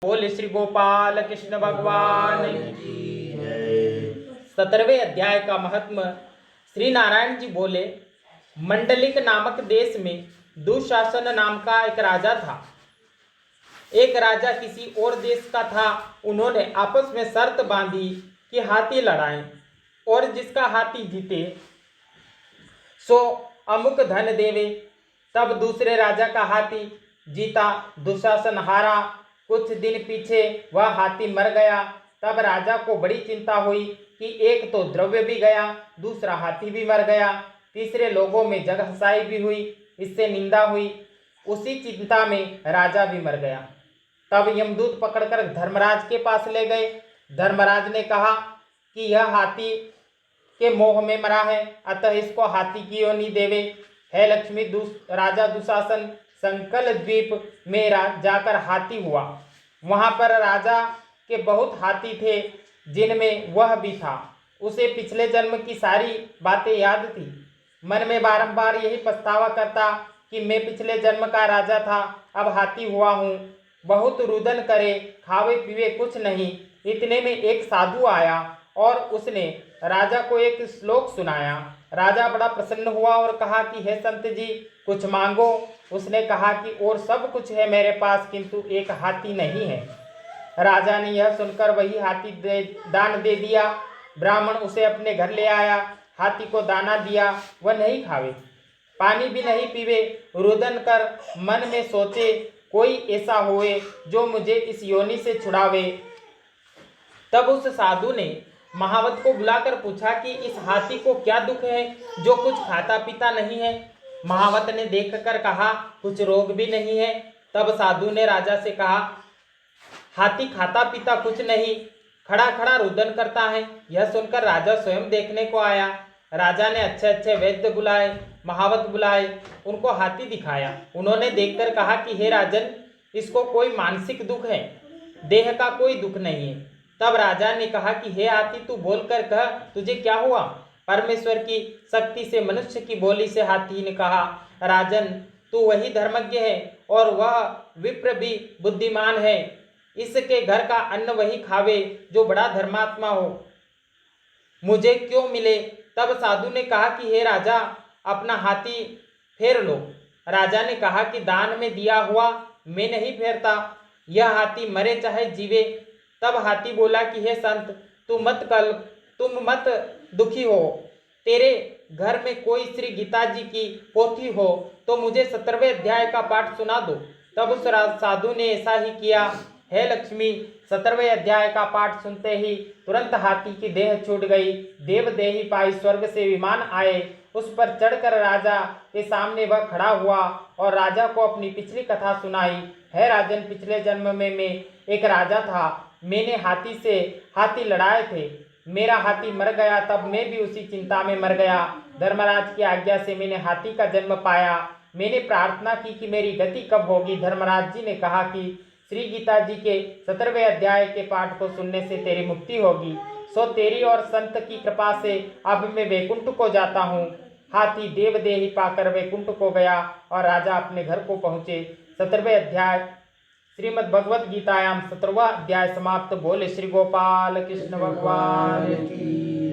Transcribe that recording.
बोल श्री गोपाल कृष्ण भगवान की जय। 17वें अध्याय का महात्म। श्री नारायण जी बोले, मंडलिक नामक देश में दुशासन नाम का एक राजा था। एक राजा किसी और देश का था। उन्होंने आपस में शर्त बांधी कि हाथी लड़ाएं और जिसका हाथी जीते सो अमुक धन देवे। तब दूसरे राजा का हाथी जीता, दुशासन हारा। कुछ दिन पीछे वह हाथी मर गया। तब राजा को बड़ी चिंता हुई कि एक तो द्रव्य भी गया, दूसरा हाथी भी मर गया, तीसरे लोगों में जग हंसाई भी हुई, इससे निंदा हुई। उसी चिंता में राजा भी मर गया। तब यमदूत पकड़कर धर्मराज के पास ले गए। धर्मराज ने कहा कि यह हाथी के मोह में मरा है, अतः इसको हाथी की योनि देवे। है लक्ष्मी, राजा दुशासन संकल द्वीप में जाकर हाथी हुआ। वहां पर राजा के बहुत हाथी थे, जिनमें वह भी था। उसे पिछले जन्म की सारी बातें याद थी। मन में बारंबार यही पछतावा करता कि मैं पिछले जन्म का राजा था, अब हाथी हुआ हूँ। बहुत रुदन करे, खावे पीवे कुछ नहीं। इतने में एक साधु आया और उसने राजा को एक श्लोक सुनाया। राजा बड़ा प्रसन्न हुआ और कहा कि हे संत जी, कुछ मांगो। उसने कहा कि और सब कुछ है मेरे पास, किंतु एक हाथी नहीं है। राजा ने यह सुनकर वही हाथी दान दे दिया। ब्राह्मण उसे अपने घर ले आया, हाथी को दाना दिया, वह नहीं खावे, पानी भी नहीं पीवे। रुदन कर मन में सोचे, कोई ऐसा होए जो मुझे इस योनि से छुड़ावे। तब उस साधु ने महावत को बुलाकर पूछा कि इस हाथी को क्या दुख है जो कुछ खाता पीता नहीं है। महावत ने देखकर कहा, कुछ रोग भी नहीं है। तब साधु ने राजा से कहा, हाथी खाता पीता कुछ नहीं, खड़ा खड़ा रुदन करता है। यह सुनकर राजा स्वयं देखने को आया। राजा ने अच्छे अच्छे वैद्य बुलाए, महावत बुलाए, उनको हाथी दिखाया। उन्होंने देखकर कहा कि हे राजन, इसको कोई मानसिक दुख है, देह का कोई दुख नहीं है। तब राजा ने कहा कि हे हाथी, तू बोलकर कह, तुझे क्या हुआ। परमेश्वर की शक्ति से मनुष्य की बोली से हाथी ने कहा, राजन, तू वही धर्मज्ञ है और वह विप्र भी बुद्धिमान है। इसके घर का अन्न वही खावे जो बड़ा धर्मात्मा हो, मुझे क्यों मिले। तब साधु ने कहा कि हे राजा, अपना हाथी फेर लो। राजा ने कहा कि दान में दिया हुआ मैं नहीं फेरता, यह हाथी मरे चाहे जीवे। तब हाथी बोला कि हे संत, तुम मत दुखी हो। तेरे घर में कोई श्री गीता जी की पोथी हो तो मुझे 17वें अध्याय का पाठ सुना दो। तब उस साधु ने ऐसा ही किया। हे लक्ष्मी, 17वें अध्याय का पाठ सुनते ही तुरंत हाथी की देह छूट गई। देव देही पाई स्वर्ग से विमान आए, उस पर चढ़कर राजा के सामने वह खड़ा हुआ और राजा को अपनी पिछली कथा सुनाई। है राजन, पिछले जन्म में मैं एक राजा था। मैंने हाथी लड़ाए थे। मेरा हाथी मर गया, तब मैं भी उसी चिंता में मर गया। धर्मराज की आज्ञा से मैंने हाथी का जन्म पाया। मैंने प्रार्थना की कि मेरी गति कब होगी। धर्मराज जी ने कहा कि श्री गीता जी के 17वें अध्याय के पाठ को सुनने से तेरी मुक्ति होगी। सो तेरी और संत की कृपा से अब मैं वैकुंठ को जाता हूँ। हाथी देवदेही पाकर वैकुंठ को गया और राजा अपने घर को पहुँचे। 17वें अध्याय श्रीमद् भगवत गीतायाम 17वां अध्याय समाप्त। बोले श्री गोपाल कृष्ण भगवान की।